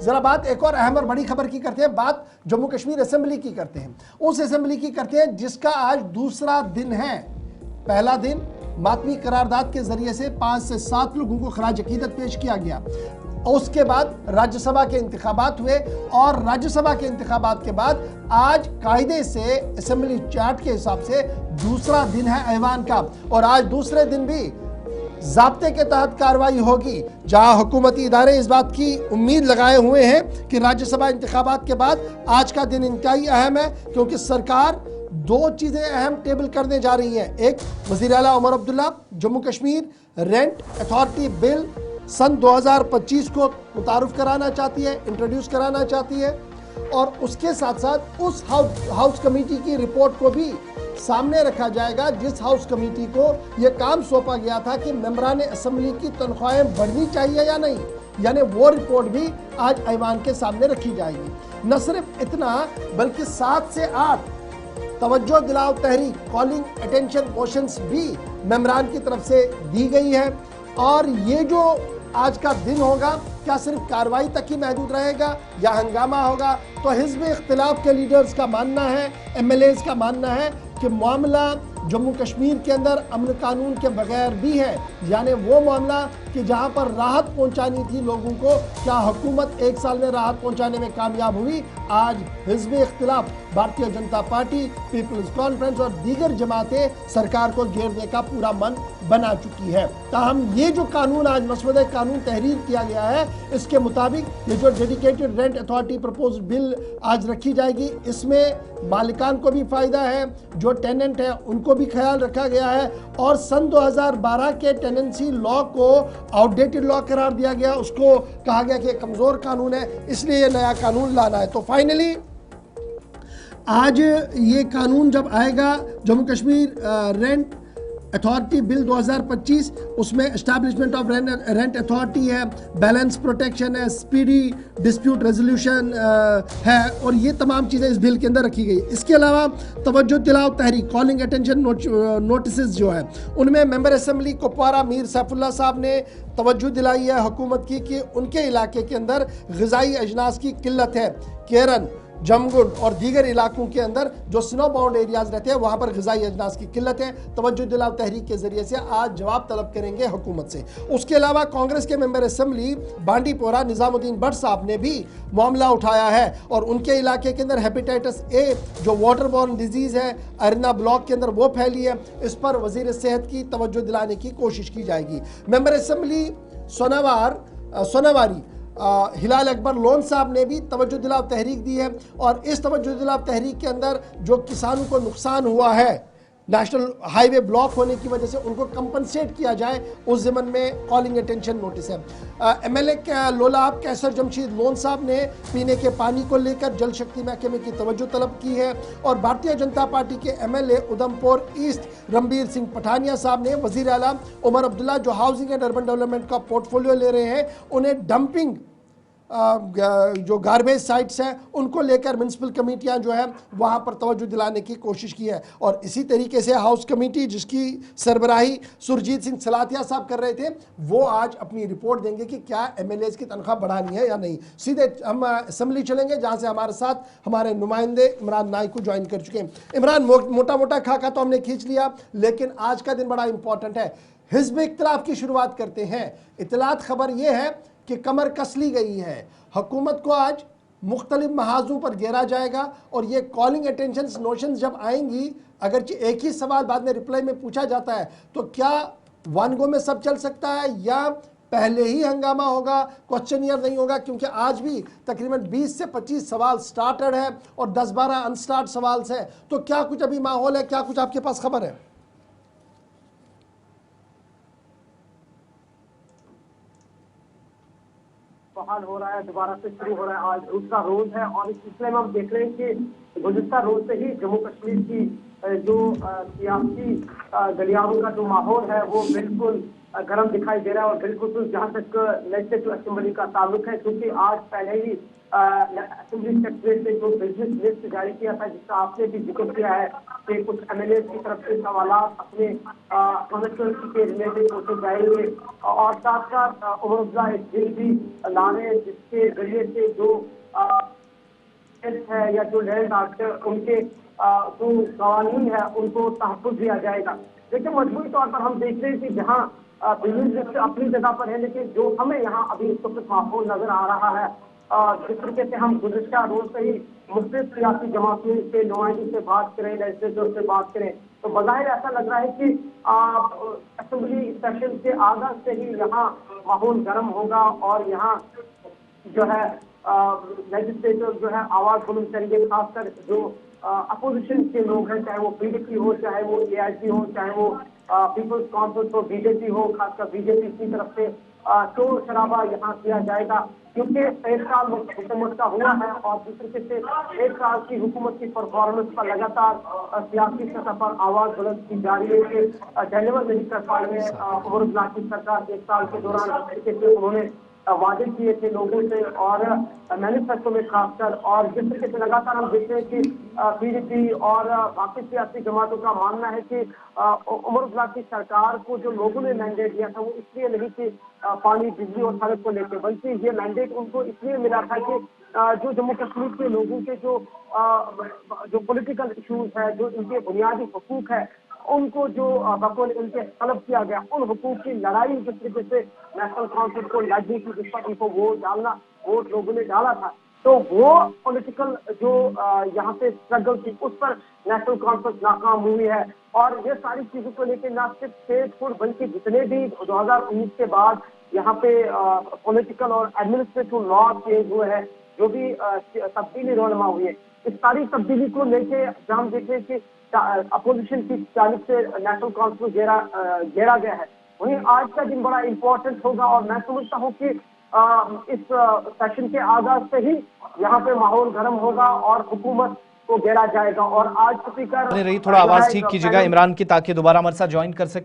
जरा बात एक और अहम और बड़ी खबर की करते हैं, बात जम्मू कश्मीर असेंबली की करते हैं, उस असेंबली की करते हैं जिसका आज दूसरा दिन है। पहला दिन मातमी करारदाद के जरिए से 5 से 7 लोगों को खराज अकीदत पेश किया गया। उसके बाद राज्यसभा के इंतखाबात हुए और राज्यसभा के इंतखाबात के बाद आज कायदे से असेंबली चार्ट के हिसाब से दूसरा दिन है ऐवान का। और आज दूसरे दिन भी ज़ाब्ते के तहत कार्रवाई होगी, जहां हुकूमती इदारे इस बात की उम्मीद लगाए हुए हैं कि राज्यसभा इंतखाबात के बाद आज का दिन इंतहाई अहम है, क्योंकि सरकार 2 चीज़ें अहम टेबल करने जा रही हैं। एक, वज़ीर आला Omar Abdullah Jammu Kashmir rent authority bill सन 2025 को मुतारुफ कराना चाहती है, इंट्रोड्यूस कराना चाहती है, और उसके साथ साथ उस हाउस कमेटी की रिपोर्ट को भी सामने रखा जाएगा जिस हाउस कमेटी को यह काम सौंपा गया था कि मेंबरान असेंबली की तनख्वाहें बढ़नी चाहिए या नहीं, यानी वो रिपोर्ट भी आज ऐवान के सामने रखी जाएगी। न सिर्फ इतना बल्कि 7 से 8 तवज्जो दिलाओ तहरीक कॉलिंग अटेंशन मोशंस भी मेंबरान की तरफ से दी गई है। और ये जो आज का दिन होगा क्या सिर्फ कार्रवाई तक ही महदूद रहेगा या हंगामा होगा? तो हिज़्ब इख्तिलाफ के लीडर्स का मानना है, MLAs का मानना है कि मामला जम्मू कश्मीर के अंदर अमन कानून के बगैर भी है, यानी वो मामला कि जहां पर राहत पहुंचानी थी लोगों को, क्या हुकूमत 1 साल में राहत पहुंचाने में कामयाब हुई? आज Hizb इख्तिलाफ, Bharatiya Janata party, peoples conference और दीगर जमातें सरकार को घेरने का पूरा मन बना चुकी है। ताहम ये जो कानून आज मसवदे कानून तहरीर किया गया है, इसके मुताबिक ये जो dedicated rent authority propose bill आज रखी जाएगी, इसमें मालिकान को भी फ़ायदा है, जो टेनेंट है उनको भी ख्याल रखा गया है, और सन 2012 के टेनेंसी लॉ को आउटडेटेड लॉ करार दिया गया, उसको कहा गया कि कमज़ोर कानून है, इसलिए ये नया कानून लाना है। तो फाइनली आज ये कानून जब आएगा, Jammu Kashmir rent authority bill 2025, उसमें एस्टैब्लिशमेंट ऑफ रेंट अथॉरिटी है, बैलेंस प्रोटेक्शन है, स्पीडी डिस्प्यूट रेजोल्यूशन है, और ये तमाम चीज़ें इस बिल के अंदर रखी गई। इसके अलावा तवज्जो दिलाओ तहरीक कॉलिंग अटेंशन नोटिस जो है, उनमें मेंबर असेंबली कुपवारा मीर सैफुल्लाह साहब ने तवज्जो दिलाई है हुकूमत की कि उनके इलाके के अंदर ग़िज़ाई अजनास की किल्लत है। केरन, जमगुंड और दीगर इलाकों के अंदर जो स्नो बाउंड एरियाज रहते हैं वहाँ पर ग़िज़ाई अजनास की किल्लत है। तवज्जो दिलाओ तहरीक के ज़रिए से आज जवाब तलब करेंगे हुकूमत से। उसके अलावा कांग्रेस के मेंबर असेंबली बांडीपोरा निज़ामुद्दीन भट्ट साहब ने भी मामला उठाया है, और उनके इलाके के अंदर हेपेटाइटिस ए जो वाटर बॉर्न डिजीज़ है अरना ब्लॉक के अंदर वो फैली है, इस पर वज़ीर सेहत की तवज्जो दिलाने की कोशिश की जाएगी। मेंबर असेंबली सोनावारी हिलाल अकबर लोन साहब ने भी तवज्जो दिलाओ तहरीक दी है, और इस तवज्जो दिलाओ तहरीक के अंदर जो किसानों को नुकसान हुआ है नेशनल हाईवे ब्लॉक होने की वजह से, उनको कंपनसेट किया जाए, उस ज़मन में कॉलिंग अटेंशन नोटिस है। MLA लोलाब कैसर जमशीद लोन साहब ने पीने के पानी को लेकर जल शक्ति महकमे की तवज्जो तलब की है, और भारतीय जनता पार्टी के MLA उधमपुर ईस्ट रणबीर सिंह पठानिया साहब ने वज़ीर आला उमर अब्दुल्ला जो हाउसिंग एंड अर्बन डेवलपमेंट का पोर्टफोलियो ले रहे हैं, उन्हें डंपिंग जो गार्बेज साइट्स हैं उनको लेकर म्यूनसिपल कमेटियां जो है वहां पर तवज्जो दिलाने की कोशिश की है। और इसी तरीके से हाउस कमेटी जिसकी सरबराही सुरजीत सिंह सलातिया साहब कर रहे थे, वो आज अपनी रिपोर्ट देंगे कि क्या MLAs की तनख्वाह बढ़ानी है या नहीं। सीधे हम असम्बली चलेंगे जहां से हमारे साथ हमारे नुमाइंदे इमरान नाइक को ज्वाइन कर चुके हैं। इमरान, मोटा मोटा खाका तो हमने खींच लिया, लेकिन आज का दिन बड़ा इंपॉर्टेंट है। हिज़्ब इख्तिलाफ की शुरुआत करते हैं। इतलात खबर यह है कि कमर कस ली गई है, हुकूमत को आज मुख्तलिफ महाजों पर घेरा जाएगा, और ये कॉलिंग अटेंशन नोशंस जब आएंगी, अगर एक ही सवाल बाद में रिप्लाई में पूछा जाता है तो क्या वन गो में सब चल सकता है या पहले ही हंगामा होगा, क्वेश्चनियर नहीं होगा? क्योंकि आज भी तकरीबन 20 से 25 सवाल स्टार्टेड है और 10-12 अनस्टार्ट सवाल है। तो क्या कुछ अभी माहौल है, क्या कुछ आपके पास खबर है? बहाल हो रहा है, दोबारा से शुरू हो रहा है। आज दूसरा रोज है और इस सिलसिले में हम देख रहे हैं कि गुज़िश्ता रोज से ही जम्मू कश्मीर की जो सियासी गलियारों का जो माहौल है वो बिल्कुल गर्म दिखाई दे रहा है। और बिल्कुल जहां तक लेजिस्लेटिव असेंबली का ताल्लुक है, क्योंकि आज पहले ही असेंबली सेक्रेटरी ने जो बिजनेस लिस्ट जारी किया था, जिसका आपने भी जिक्र किया है कि कुछ एमएलए की तरफ से सवाल अपने कॉन्स्टिट्यूंसी के रिलेटेड पूछे जाएंगे, और साथ साथ उमर अब्दुल्ला एक बिल भी ला रहे हैं जिसके जरिए से जो है या जो लैंड एक्ट उनके जो कानून है उनको तहफ़्फ़ुज़ दिया जाएगा। लेकिन मजबूरी तौर पर हम देख रहे हैं कि जहाँ बिजनेस अपनी जगह पर है, लेकिन जो हमें यहाँ अभी इस वक्त माहौल नजर आ रहा है, जिस तरीके से हम गुज़िश्ता रोज से ही मुख्तलिफ सियासी जमातों के नुमाइंदों से बात करें, लेजिस्लेटर से बात करें, तो बज़ाहिर ऐसा लग रहा है कि असेंबली सेशन के आगाज से ही यहाँ माहौल गर्म होगा और यहाँ जो है लेजिस्लेटर जो है आवाज बुलंद करेंगे। खासकर जो अपोजिशन के लोग हैं, चाहे वो पीडीपी हो, चाहे वो एआईपी हो, चाहे वो पीपल्स कॉन्फ्रेंस हो, बीजेपी हो, खासकर बीजेपी की तरफ से शोर शराबा यहाँ किया जाएगा, क्योंकि 1 साल हुकूमत का हुआ है और जिस तरीके से 1 साल की हुकूमत की परफॉर्मेंस पर लगातार सियासी सतह पर आवाज बुलंद की जा रही है कि डिलीवर नहीं कर पा रहे उमर अब्दुल्ला की सरकार। 1 साल के दौरान जिस तरीके से उन्होंने वादे किए थे लोगों से और मैनिफेस्टो में खासकर, और जिस तरीके से लगातार हम देखते हैं कि पीडीपी और बाकी सियासी जमातों का मानना है कि उमर अब्दुल्ला की सरकार को जो लोगों ने मैंडेट दिया था वो इसलिए नहीं कि पानी, बिजली और सड़क को लेकर, बल्कि ये मैंडेट उनको इसलिए मिला था कि जो जम्मू कश्मीर के लोगों के जो पॉलिटिकल इश्यूज है, जो इनके बुनियादी हुकूक है, उनको जो बकौल इनके तलब किया गया, उन हुकूक की लड़ाई जिस तरीके से नेशनल काउंसिल को लड़ने की, जिस पर उनको वोट लोगों ने डाला था, तो वो पॉलिटिकल जो यहाँ पे स्ट्रगल थी उस पर नेशनल कॉन्फ्रेंस नाकाम हुई है। और ये सारी चीजों को लेकर न सिर्फ स्टेट फूड बल्कि जितने भी 2019 के बाद यहाँ पे पॉलिटिकल और एडमिनिस्ट्रेटिव लॉ चेंज हुए हैं, जो भी तब्दीली रोनमा हुई है, इस सारी तब्दीली को लेके हम देख रहे हैं कि अपोजिशन की जानिब से नेशनल कॉन्फ्रेंस घेरा गया है। वहीं आज का दिन बड़ा इंपॉर्टेंट होगा और मैं समझता हूँ कि इस सेशन के आगाज से ही यहाँ पे माहौल गर्म होगा और हुकूमत को घेरा जाएगा। और आज स्पीकर रही थोड़ा आवाज ठीक कीजिएगा इमरान की, ताकि दोबारा हमारे साथ ज्वाइन कर सके।